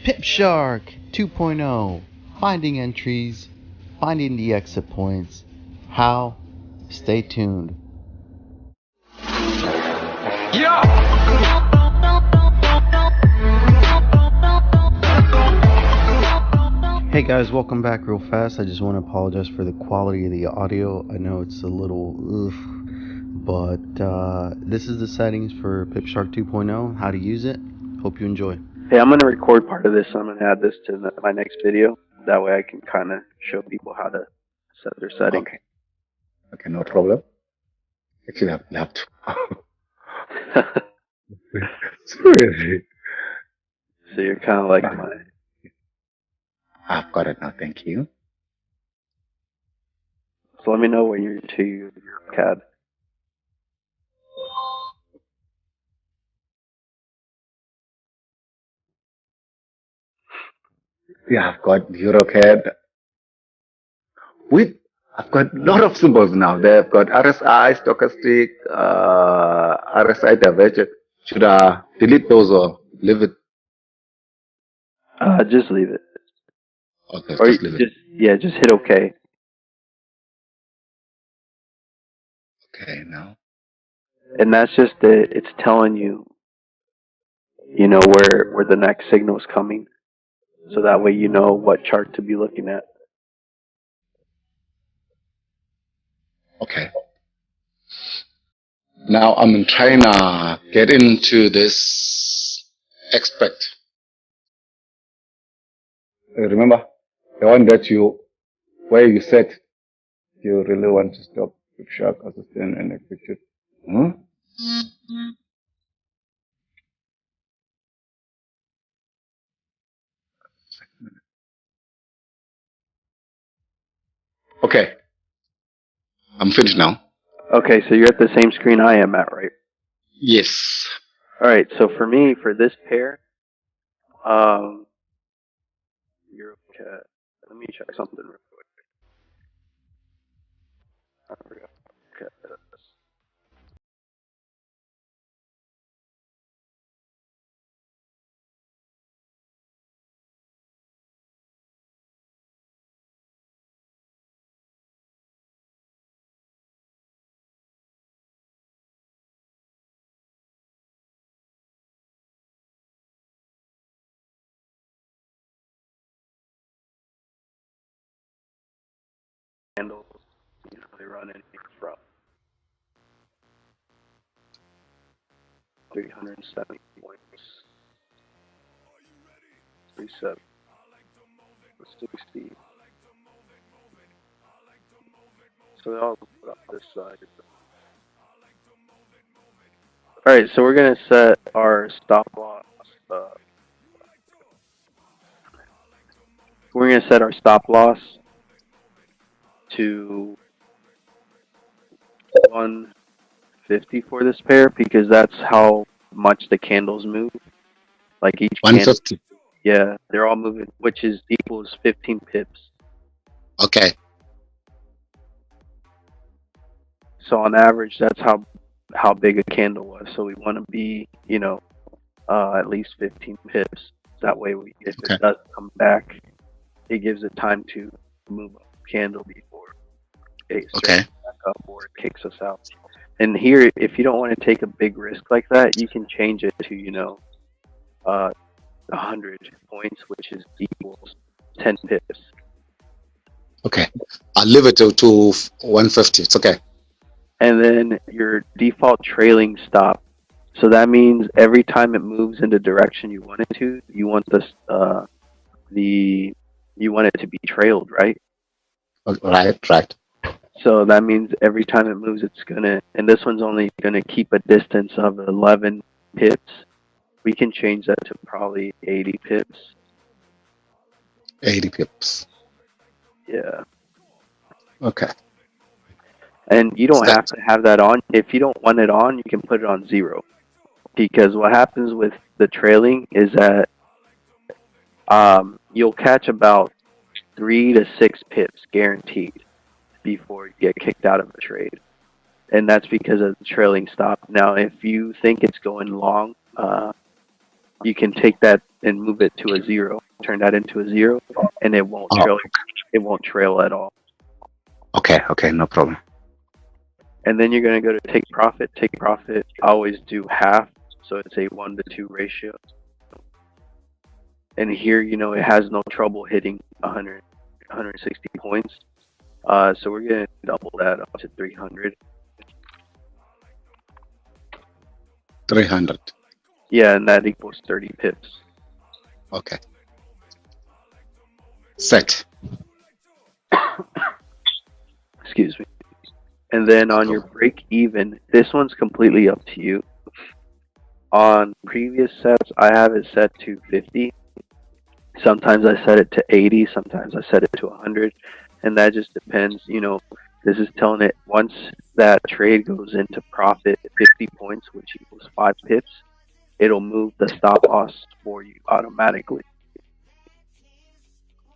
PipShark 2.0, finding entries, finding the exit points. How? Stay tuned. Hey guys, welcome back real fast. I just want to apologize for the quality of the audio. I know it's a little oof, but this is the settings for PipShark 2.0, how to use it. Hope you enjoy. Hey, I'm going to record part of this. I'm going to add this to my next video. That way I can kind of show people how to set their settings. Okay, no problem. Actually, I've left. Seriously. So you're kind of like my... I've got it now, thank you. So let me know when you're to your CAD. Yeah, I've got EuroCAD. I've got a lot of symbols now. They've got RSI, stochastic, RSI divergent. Should I delete those or leave it? Just leave it. Okay, Or just leave it. just hit OK. Okay, now. And that's just it's telling you, where the next signal is coming. So that way you know what chart to be looking at. Okay. Now I'm trying to get into this expect. Remember the one where you said you really want to stop PipShark assistant and execute. Okay, I'm finished now. Okay, so you're at the same screen I am at, right? Yes. All right, so for me, for this pair, you're okay. Let me check something real quick. Okay. Candles, they run in from 370 points. 37. 60. So they all put up this side. Alright, so we're going to set our stop loss. We're going to set our stop loss to 150 for this pair because that's how much the candles move. Like each 150. candle, yeah, they're all moving, which is equals 15 pips. Okay. So on average, that's how big a candle was. So we want to be, at least 15 pips. That way, if it does come back, it gives it time to move a candle before it starts back up or it kicks us out. And here, if you don't want to take a big risk like that, you can change it to 100 points, which is equals 10 pips. Okay, I'll leave it to 150. It's okay. And then your default trailing stop. So that means every time it moves in the direction you want it to, you want you want it to be trailed, right? Right. So that means every time it moves, and this one's only gonna keep a distance of 11 pips. We can change that to probably 80 pips. 80 pips. Yeah. Okay. And you don't have to have that on. If you don't want it on, you can put it on 0. Because what happens with the trailing is that you'll catch about 3 to 6 pips guaranteed before you get kicked out of a trade. And that's because of the trailing stop. Now, if you think it's going long, you can take that and move it to a 0. Turn that into a 0, and it won't Oh, trail. It won't trail at all. okay, okay, no problem. And then you're going to go to take profit. Take profit, always do half, so it's a 1-to-2 ratio. And here, it has no trouble hitting 160 points. So we're going to double that up to 300. 300. Yeah, and that equals 30 pips. Okay. Set. Excuse me. And then on your break even, this one's completely up to you. On previous sets, I have it set to 50. Sometimes I set it to 80. Sometimes I set it to 100. And that just depends. This is telling it once that trade goes into profit 50 points, which equals 5 pips, it'll move the stop loss for you automatically.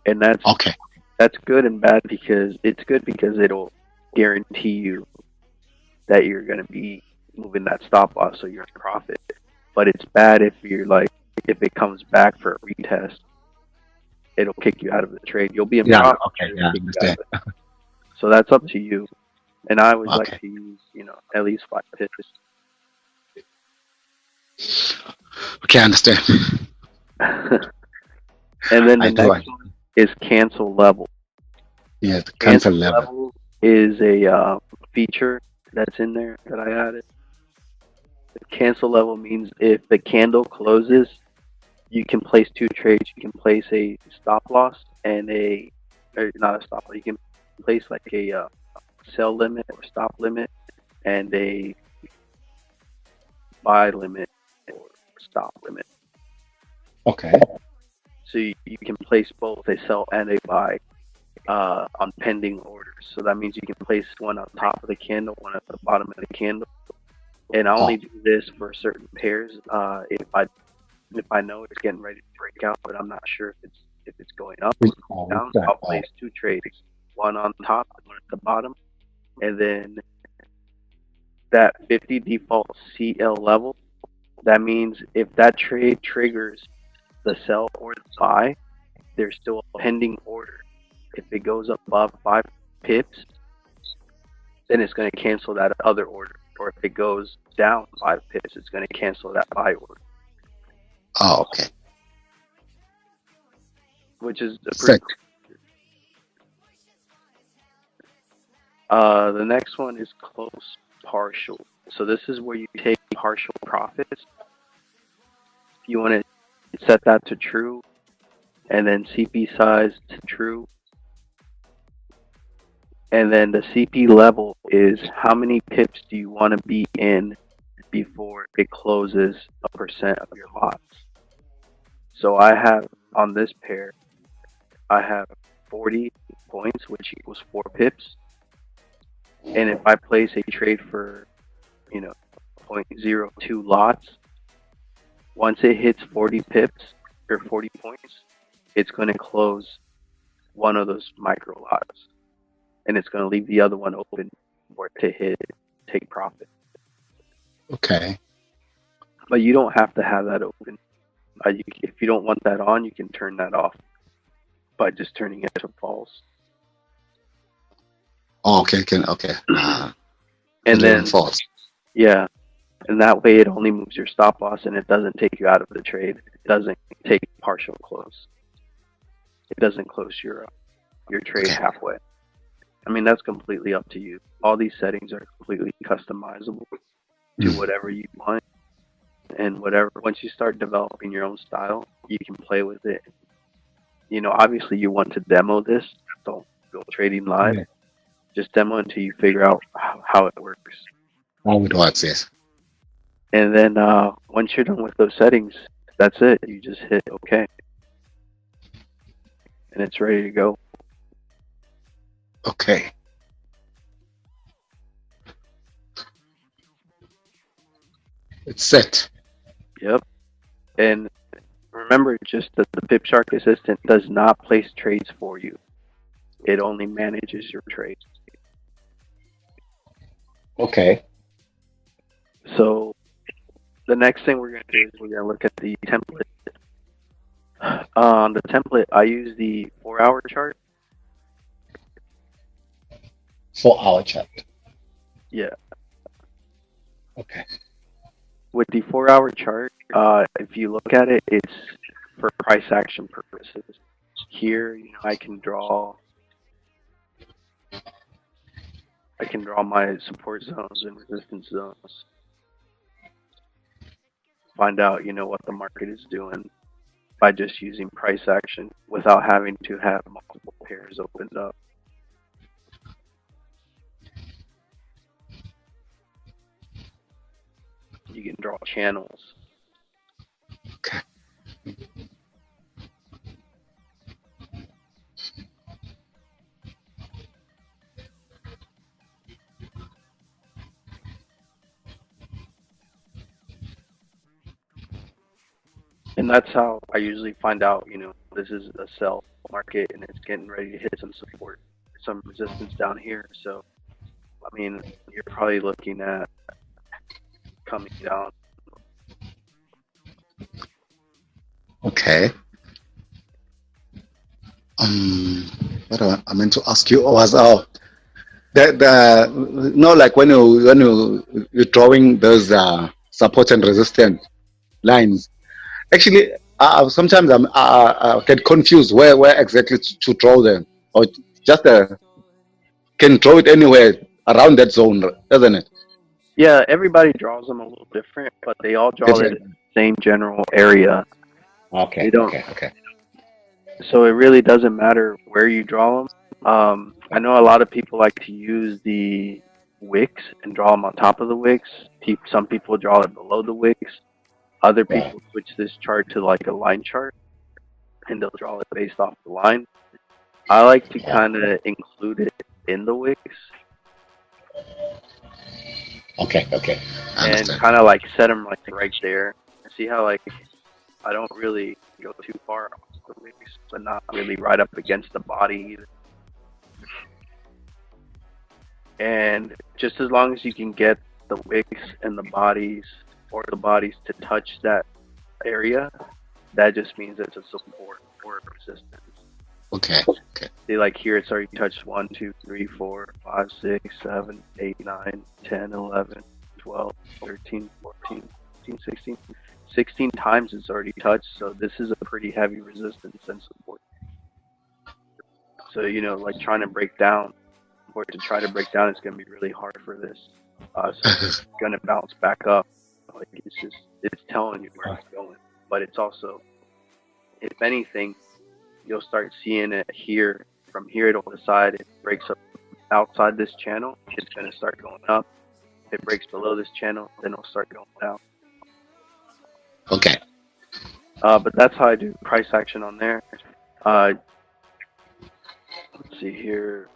And that's Okay. That's good and bad, because it's good because it'll guarantee you that you're going to be moving that stop loss, so you're in profit. But it's bad if it comes back for a retest, it'll kick you out of the trade. You'll be in profit. Okay, yeah, understand. So that's up to you. And I always like Okay. to use, at least 5 pips. Okay, I understand. And then the next one is cancel level. Yes, cancel level. Is a feature that's in there that I added. The cancel level means if the candle closes, you can place 2 trades. You can place a stop loss and not a stop loss. You can place like a sell limit or stop limit and a buy limit or stop limit. Okay. So you can place both a sell and a buy on pending orders. So that means you can place one on top of the candle, one at the bottom of the candle. And I only do this for certain pairs. If I know it's getting ready to break out, but I'm not sure if it's going up or down, I'll place 2 trades, one on top, one at the bottom, and then that 50 default CL level. That means if that trade triggers the sell or the buy, there's still a pending order. If it goes above 5 pips, then it's going to cancel that other order. Or if it goes down 5 pips, it's going to cancel that buy order. Oh, okay. Which is a pretty cool. The next one is close partial. So this is where you take partial profits. You want to set that to true, and then CP size to true. And then the CP level is how many pips do you want to be in before it closes a percent of your lots. So I have, on this pair, I have 40 points, which equals 4 pips. And if I place a trade for, 0.02 lots, once it hits 40 pips or 40 points, it's going to close one of those micro lots. And it's going to leave the other one open for it to take profit. Okay. But you don't have to have that open. If you don't want that on, you can turn that off by just turning it to false. Oh, okay. And then false. Yeah, and that way it only moves your stop loss, and it doesn't take you out of the trade. It doesn't take partial close. It doesn't close your trade halfway. I mean, that's completely up to you. All these settings are completely customizable to whatever you want. And once you start developing your own style, you can play with it. Obviously you want to demo this. Don't go trading live. Yeah. Just demo until you figure out how it works. How it works, yes. And then once you're done with those settings, that's it. You just hit OK. And it's ready to go. Okay. It's set. Yep. And remember, just that the PipShark assistant does not place trades for you. It only manages your trades. Okay. So the next thing we're going to do is we're going to look at the template. On the template, I use the 4-hour chart. 4-hour chart. Yeah. Okay. With the 4-hour chart, if you look at it, it's for price action purposes. Here, I can draw my support zones and resistance zones. Find out, what the market is doing by just using price action without having to have multiple pairs opened up. You can draw channels. Okay. And that's how I usually find out, this is a sell market and it's getting ready to hit some support, some resistance down here. So, I mean, you're probably looking at coming down. Okay. What I meant to ask you was like when you're drawing those support and resistance lines. Actually, sometimes I get confused where exactly to draw them, or just can draw it anywhere around that zone, doesn't it? Yeah, everybody draws them a little different, but they all draw it Different. in the same general area. Okay. They don't. Okay. So it really doesn't matter where you draw them. I know a lot of people like to use the wicks and draw them on top of the wicks. Some people draw it below the wicks. Other Wow. people switch this chart to like a line chart, and they'll draw it based off the line. I like to kind of include it in the wicks. Okay. And kind of like set them like right there. See how like I don't really go too far off the wicks, but not really right up against the body either. And just as long as you can get the wicks and the bodies or the bodies to touch that area, that just means it's a support or a resistance. Okay. See, like here it's already touched 1, 2, 3, 4, 5, 6, 7, 8, 9, 10, 11, 12, 13, 14, 15, 16. 16 times it's already touched, so this is a pretty heavy resistance and support. So, like trying to break down, or to try to break down, it's going to be really hard for this. So it's going to bounce back up. Like it's telling you where it's going. But it's also, if anything, you'll start seeing it here. From here, it'll decide it breaks up outside this channel, it's going to start going up. If it breaks below this channel, then it'll start going down. Okay. But that's how I do price action on there. Let's see here.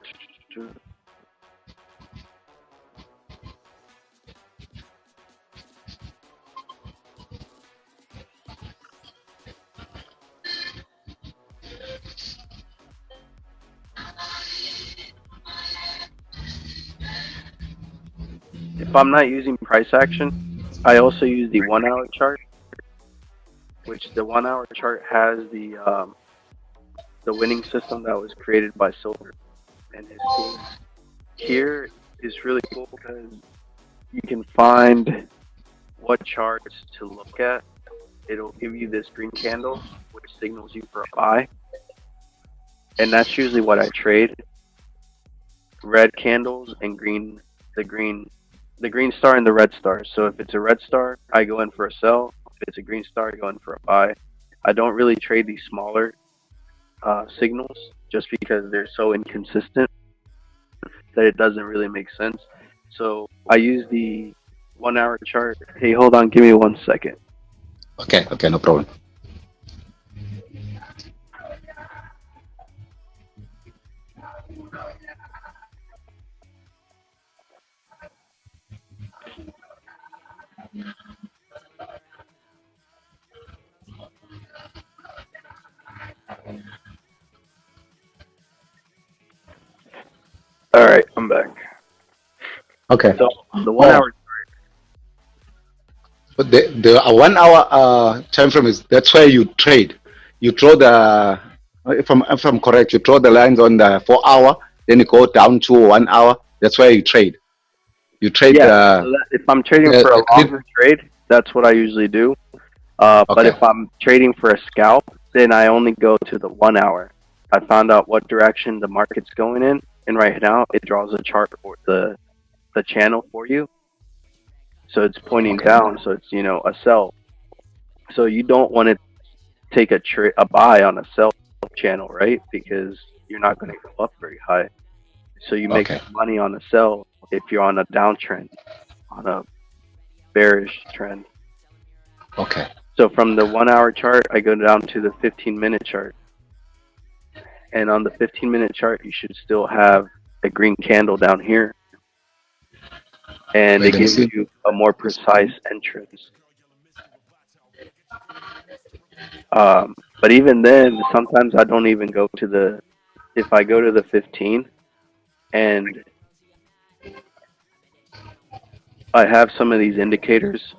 If I'm not using price action, I also use the 1-hour chart, which the 1-hour chart has the winning system that was created by Silver and his team. Here is really cool because you can find what charts to look at. It'll give you this green candle, which signals you for a buy, and that's usually what I trade. Red candles and the green star and the red star. So if it's a red star, I go in for a sell. If it's a green star, I go in for a buy. I don't really trade these smaller signals just because they're so inconsistent that it doesn't really make sense. So I use the 1-hour chart. Hey, hold on, give me 1 second. Okay, no problem. All right, I'm back. Okay. So the 1-hour. But the 1-hour time frame that's where you trade. you draw the, if I'm correct, you draw the lines on the 4 hour, then you go down to 1 hour. That's where you trade. You trade Yeah. So that, if I'm trading for a longer trade, that's what I usually do. But okay. if I'm trading for a scalp, then I only go to the 1 hour. I found out what direction the market's going in, and right now it draws a chart for the channel for you. So it's pointing Okay. down. So it's a sell. So you don't want to take a buy on a sell channel, right? Because you're not going to go up very high. So you make Okay. money on a sell if you're on a downtrend, on a bearish trend. Okay. So from the 1 hour chart, I go down to the 15-minute chart. And on the 15-minute chart, you should still have a green candle down here. And Wait, it gives you a more precise entrance. But even then, sometimes I don't even go to if I go to the 15 and I have some of these indicators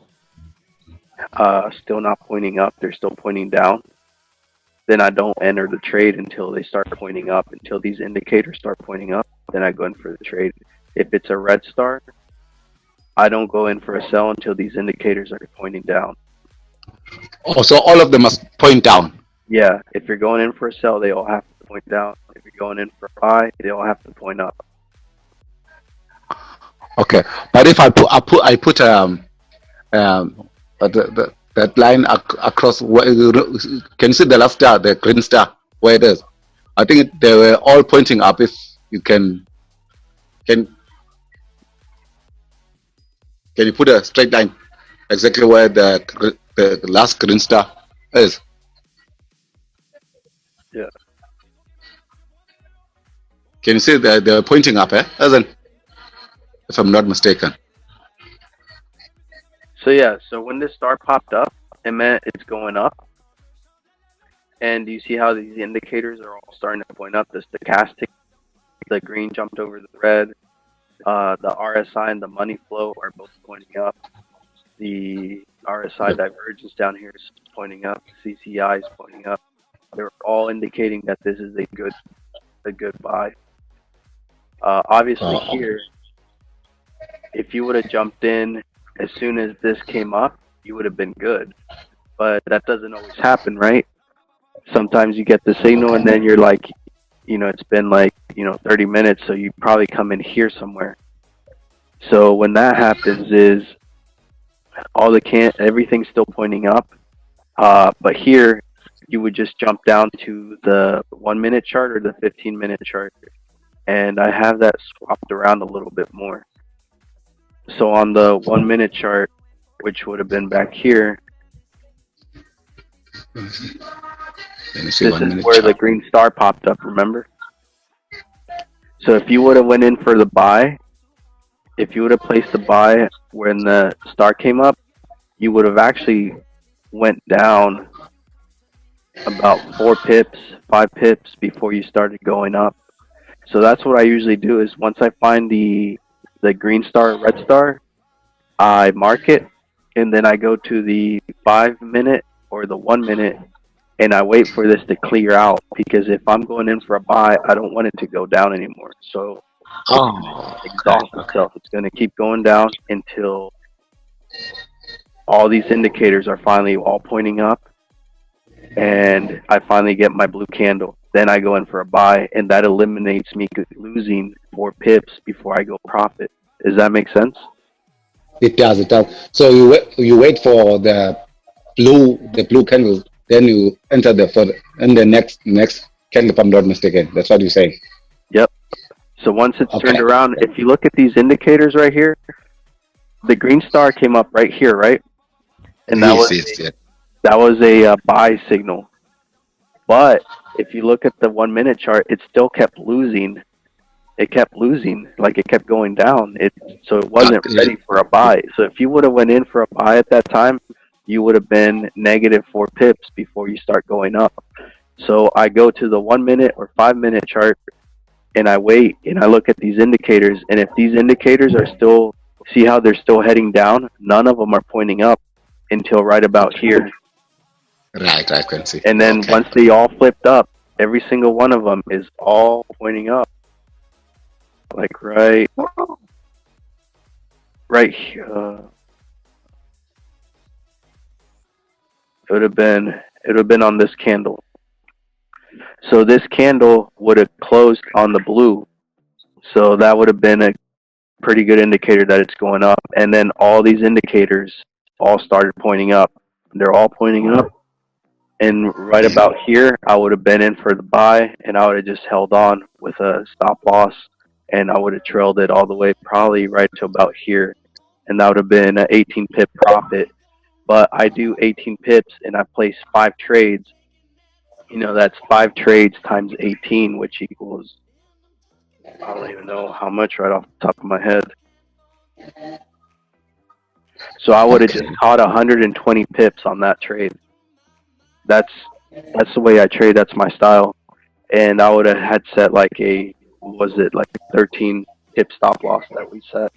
still not pointing up, they're still pointing down, then I don't enter the trade until they start pointing up, until these indicators start pointing up, then I go in for the trade. If it's a red star, I don't go in for a sell until these indicators are pointing down. Oh, so all of them must point down. Yeah, if you're going in for a sell, they all have to point down. If you're going in for a buy, they all have to point up. Okay, but if I put that line across, can you see the last star, the green star, where it is? I think they were all pointing up. If you can you put a straight line exactly where the last green star is? Yeah. Can you see that they're pointing up, isn't? If I'm not mistaken. So yeah, so when this star popped up, it meant it's going up. And you see how these indicators are all starting to point up? The stochastic, the green jumped over the red. The RSI and the money flow are both pointing up. The RSI divergence down here is pointing up. CCI is pointing up. They're all indicating that this is a good buy. Obviously here, if you would have jumped in as soon as this came up, you would have been good. But that doesn't always happen, right? Sometimes you get the signal and then you're like, it's been like, 30 minutes, so you probably come in here somewhere. So when that happens is everything's still pointing up. But here you would just jump down to the 1 minute chart or the 15-minute chart. And I have that swapped around a little bit more. So on the 1 minute chart, which would have been back here, this is where the green star popped up, remember? So if you would have went in for the buy, if you would have placed the buy when the star came up, you would have actually went down about 4 pips, 5 pips before you started going up. So that's what I usually do is once I find the green star, red star, I mark it, and then I go to the 5 minute or the 1 minute, and I wait for this to clear out, because if I'm going in for a buy, I don't want it to go down anymore. So it's going to exhaust itself. It's going to keep going down until all these indicators are finally all pointing up, and I finally get my blue candle. Then I go in for a buy, and that eliminates me losing 4 pips before I go profit. Does that make sense? It does. It does. So you wait for the blue candle, then you enter the next candle. If I'm not mistaken, that's what you say. Yep. So once it's turned around, if you look at these indicators right here, the green star came up right here, right? And that was a buy signal. But if you look at the 1 minute chart, it still kept losing. It kept losing, like it kept going down. So it wasn't ready for a buy. So if you would have went in for a buy at that time, you would have been negative 4 pips before you start going up. So I go to the 1 minute or 5 minute chart, and I wait and I look at these indicators. And if these indicators are still, see how they're still heading down, none of them are pointing up until right about here. Right, I can see. And then Okay. once they all flipped up, every single one of them is all pointing up, like right here. It would have been on this candle. So this candle would have closed on the blue. So that would have been a pretty good indicator that it's going up. And then all these indicators all started pointing up. They're all pointing up. And right Yeah. about here, I would have been in for the buy, and I would have just held on with a stop loss, and I would have trailed it all the way probably right to about here, and that would have been an 18 pip profit. But I do 18 pips, and I place 5 trades. That's 5 trades times 18, which equals, I don't even know how much right off the top of my head. So I would have just Okay. caught 120 pips on that trade. That's that's the way I trade. That's my style. And I would have had set like was it like 13 pip stop loss that we set,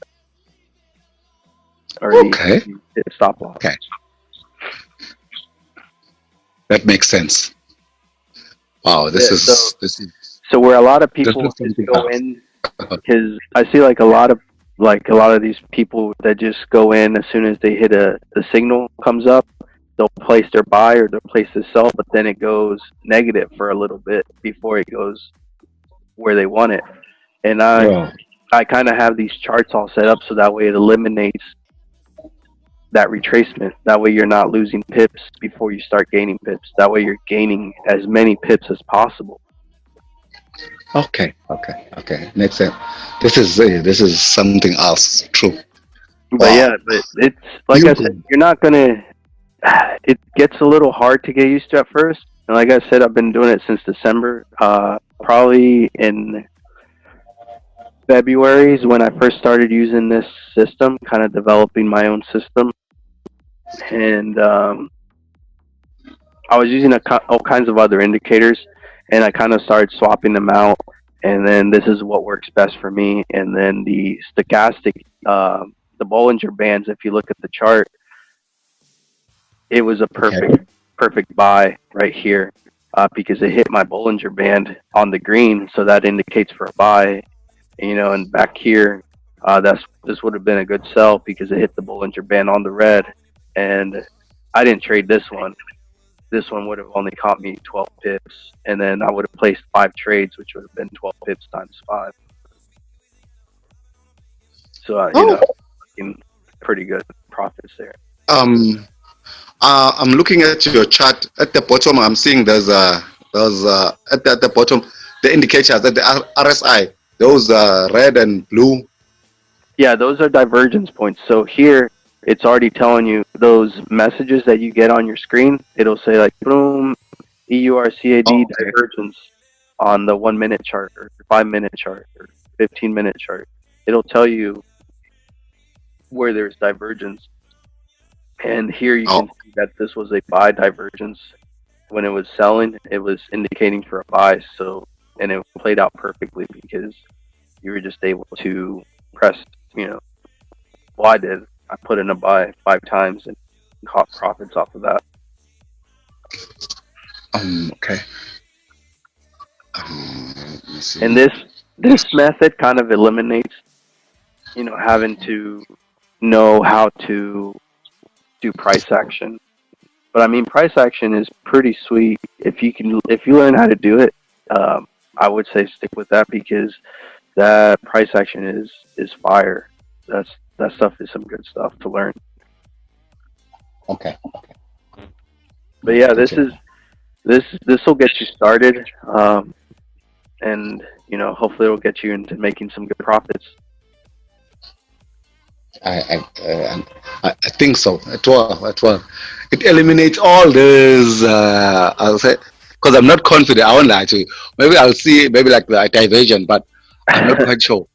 or the Okay. pip stop loss. Okay. That makes sense. Wow. Yeah. So where a lot of This people is just something go else. in, because I see like a lot of these people that just go in as soon as they hit the signal comes up, they'll place their buy or they'll place the sell, but then it goes negative for a little bit before it goes where they want it. And I Yeah. I kind of have these charts all set up so that way it eliminates that retracement. That way you're not losing pips before you start gaining pips. That way you're gaining as many pips as possible. Okay. Okay. Okay. Makes sense. This is something else. True. But Wow. yeah, but it's like I said, You. you're not gonna. It gets a little hard to get used to at first. And like I said, I've been doing it since December. Probably in February is when I first started using this system, kind of developing my own system. And I was using all kinds of other indicators, and I kind of started swapping them out. And then this is what works best for me. And then the stochastic, the Bollinger Bands. If you look at the chart, it was a Okay. perfect buy right here, because it hit my Bollinger Band on the green, so that indicates for a buy. And back here, this would have been a good sell because it hit the Bollinger Band on the red, and I didn't trade this one. This one would have only caught me 12 pips, and then I would have placed 5 trades, which would have been 12 pips times 5. So, Oh. making pretty good profits there. Um. I'm looking at your chart. At the bottom, I'm seeing there's at the bottom the indicators at the RSI. Those red and blue. Yeah, those are divergence points. So here, it's already telling you those messages that you get on your screen. It'll say like, boom, EURCAD Oh, okay. divergence on the 1 minute chart or 5 minute chart or 15-minute chart. It'll tell you where there's divergence. And here you Oh, can see that this was a buy divergence. When it was selling, it was indicating for a buy. So, and it played out perfectly because you were just able to press, you know, well, I did. I put in a buy 5 times and caught profits off of that. okay. Let me And see. this method kind of eliminates, having to know how to do price action. But I mean, price action is pretty sweet if you learn how to do it. I would say stick with that because that price action is fire. That stuff is some good stuff to learn. Okay. But yeah, Thank you. this will get you started, and hopefully it'll get you into making some good profits. I think so. It will. It will. It eliminates all this. I'll say because I'm not confident. I won't lie to you. Maybe I'll see maybe like the diversion, but I'm not quite sure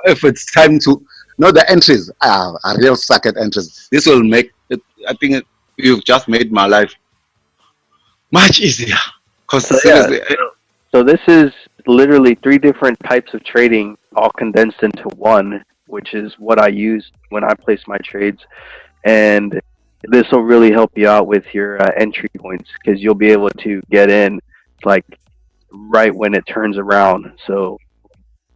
if it's time to. No, the entries are real suck at entries. This will make it. I think you've just made my life much easier. Because So yeah, seriously, so this is literally 3 different types of trading all condensed into one, which is what I use when I place my trades. And this will really help you out with your entry points because you'll be able to get in like right when it turns around. So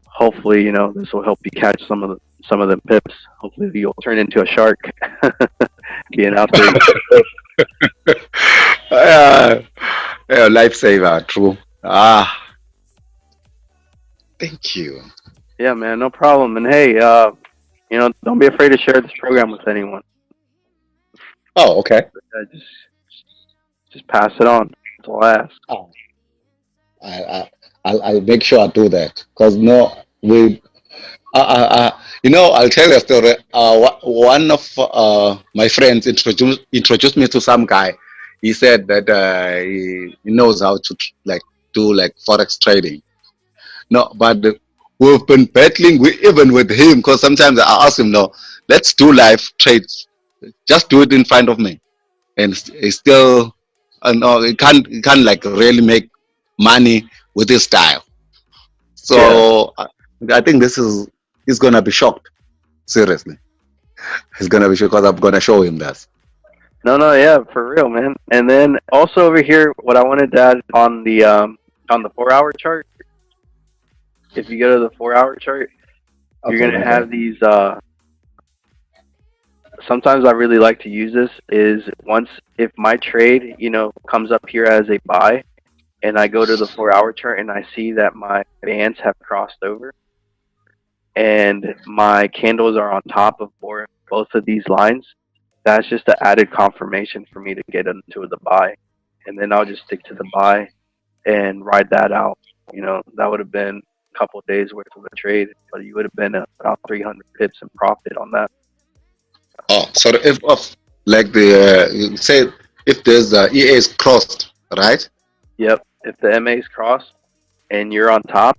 hopefully, this will help you catch some of the pips. Hopefully, you'll turn into a shark being out there. Yeah, yeah, lifesaver, true. Thank you. Yeah, man, no problem. And hey, don't be afraid to share this program with anyone. Oh, okay. Just pass it on. That's all I ask. Oh, I'll make sure I do that because no, we I'll tell you a story. One of my friends introduced me to some guy. He said that he knows how to like do like forex trading. No, but we've been battling even with him because sometimes I ask him, no, let's do live trades. Just do it in front of me, and he still, no, he can't like really make money with his style. Yeah. So I think this is he's gonna be shocked. Seriously, he's gonna be shocked because I'm gonna show him that. No, yeah, for real, man. And then also over here, what I wanted to add on the 4 hour chart. If you go to the 4 hour chart, you're Okay, gonna okay. have these. Sometimes I really like to use this is once if my trade comes up here as a buy, and I go to the 4 hour chart and I see that my bands have crossed over and my candles are on top of both of these lines. That's just an added confirmation for me to get into the buy, and then I'll just stick to the buy and ride that out. That would have been a couple of days worth of a trade, but you would have been about 300 pips in profit on that. Oh, so if of like the you say if there's EA is crossed, right? Yep. If the MA's crossed and you're on top,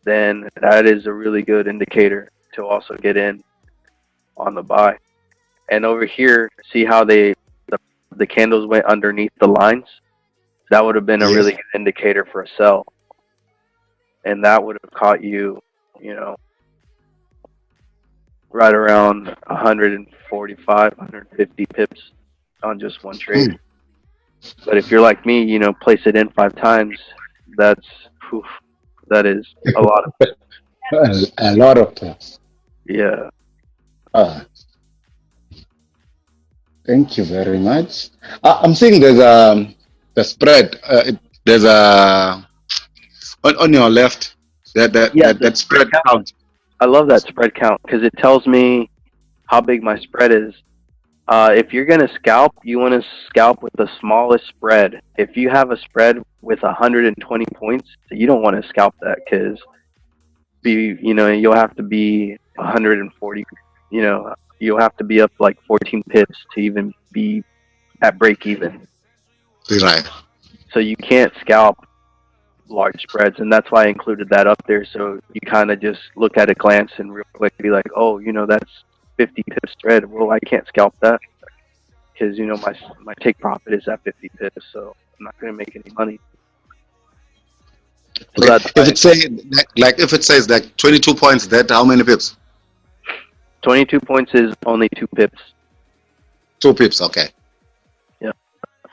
then that is a really good indicator to also get in on the buy. And over here, see how the candles went underneath the lines? That would have been a Yes. really good indicator for a sell. And that would have caught you, you know, right around 145, 150 pips on just one trade. Hmm. But if you're like me, place it in 5 times, that's, whew, that is a lot of, A lot of things. yeah. Uh, Thank you very much. I'm seeing there's the spread. There's a on your left Yeah, the that spread spread count. count. I love that spread count because it tells me how big my spread is. If you're gonna scalp, you want to scalp with the smallest spread. If you have a spread with 120 points, you don't want to scalp that because you'll have to be 140. You'll have to be up like 14 pips to even be at break even. Right. So you can't scalp large spreads, and that's why I included that up there. So you kind of just look at a glance and real quick be like, oh, that's 50 pip spread. Well, I can't scalp that because my take profit is at 50 pips, so I'm not going to make any money. So Okay. that's If why it say like if it says like 22 points, that how many pips? 22 points is only 2 pips. 2 pips. Okay. Yep.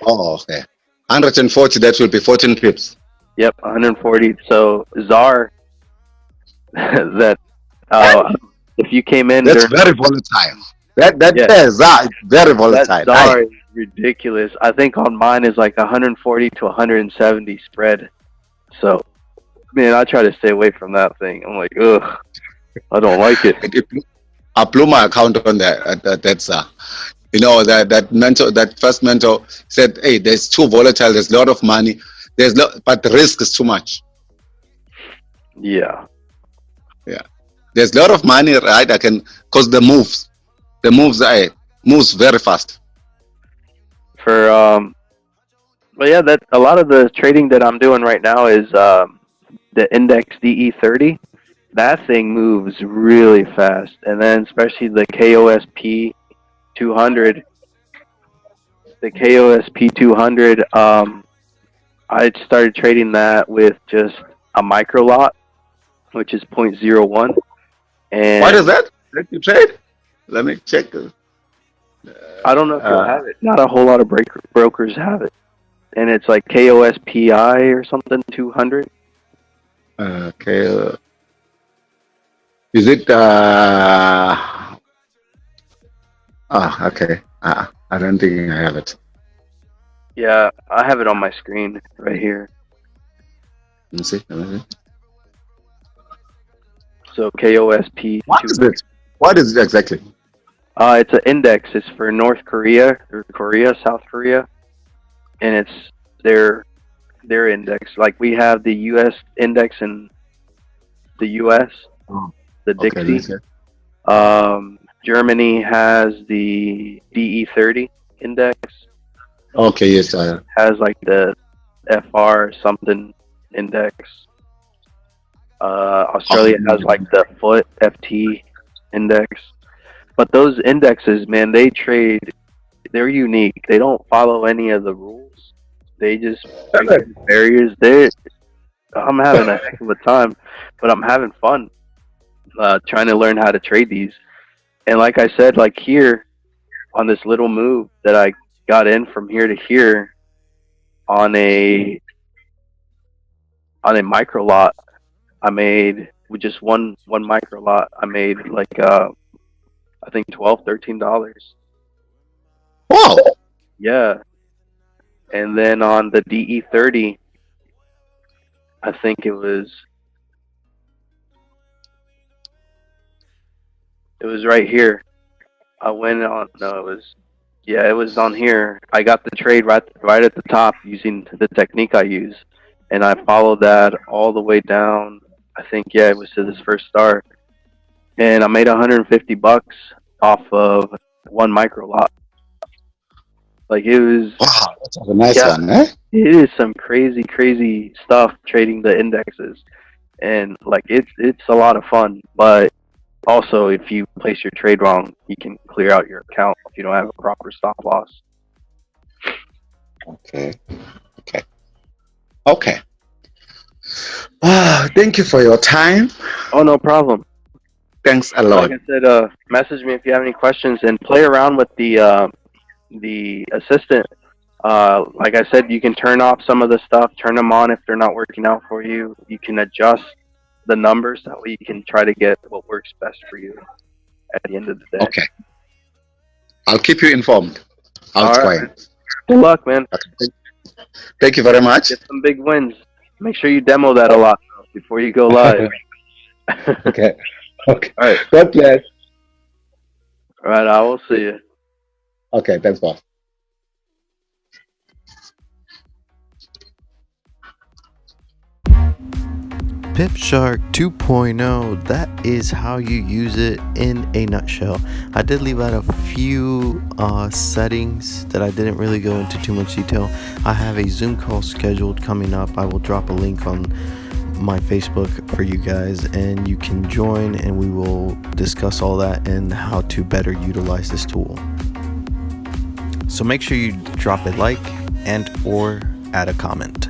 Oh, okay. 140. That will be 14 pips. Yep, 140. So ZAR, that if you came in That's during, very volatile. That yeah, is very that volatile. Aye. ZAR is ridiculous. I think on mine is like 140 to 170 spread. So man, I try to stay away from that thing. I'm like, ugh, I don't like it. I blew my account on that. That's that first mentor said, "Hey, there's too volatile. There's a lot of money. But the risk is too much. Yeah, Yeah, there's a lot of money, right? I can cause I moves very fast. for but yeah, that a lot of the trading that I'm doing right now is the index DE30. That thing moves really fast, and then especially the KOSP 200. The KOSP 200. I started trading that with just a micro lot, which is 0.01. What is And that? Let you trade. Let me check. I don't know if you'll Uh, have it. Not a whole lot of brokers have it, and it's like KOSPI or something 200. okay. Is it? Okay. I don't think I have it. Yeah, I have it on my screen right here. Let me see. Let me see. So KOSP What is it? What is it exactly? It's an index. It's for North Korea or South Korea, and it's their index. Like we have the U.S. index in the U.S. Oh, The okay. Let me Dixie. see. Germany has the DE30 index. Okay. Yes. Has like the FR something index. Australia has like the foot FT index. But those indexes, man, they're unique. They don't follow any of the rules. They just break through barriers. I'm having a heck of a time, but I'm having fun trying to learn how to trade these. And like I said, like here on this little move that I got in from here to here on a micro lot, I made with just one micro lot. I made like I think $12-13. Wow. Yeah, and then on the DE30, I think it was right here. I went on. No, it was on here. I got the trade right at the top using the technique I use, and I followed that all the way down. I think it was to this first start, and I made $150 off of one micro lot. Like it was. Wow. That's a nice one, eh? It is some crazy stuff trading the indexes, and like it's a lot of fun. But also, if you place your trade wrong, you can clear out your account if you don't have a proper stop loss. Okay. Okay. Thank you for your time. Oh, no problem. Thanks a lot. Like I said, message me if you have any questions and play around with the assistant. Like I said, you can turn off some of the stuff, turn them on if they're not working out for you. You can adjust the numbers that way you can try to get what works best for you at the end of the day. Okay. I'll keep you informed. I'll try. Right. Good luck, man. Okay. Thank you very much. Get some big wins. Make sure you demo that a lot before you go live. Okay. All right. God bless. All right. I will see you. Okay. Thanks, boss. PipShark 2.0, that is how you use it in a nutshell. I did leave out a few settings that I didn't really go into too much detail. I have a Zoom call scheduled coming up. I will drop a link on my Facebook for you guys, and you can join and we will discuss all that and how to better utilize this tool. So make sure you drop a like and or add a comment.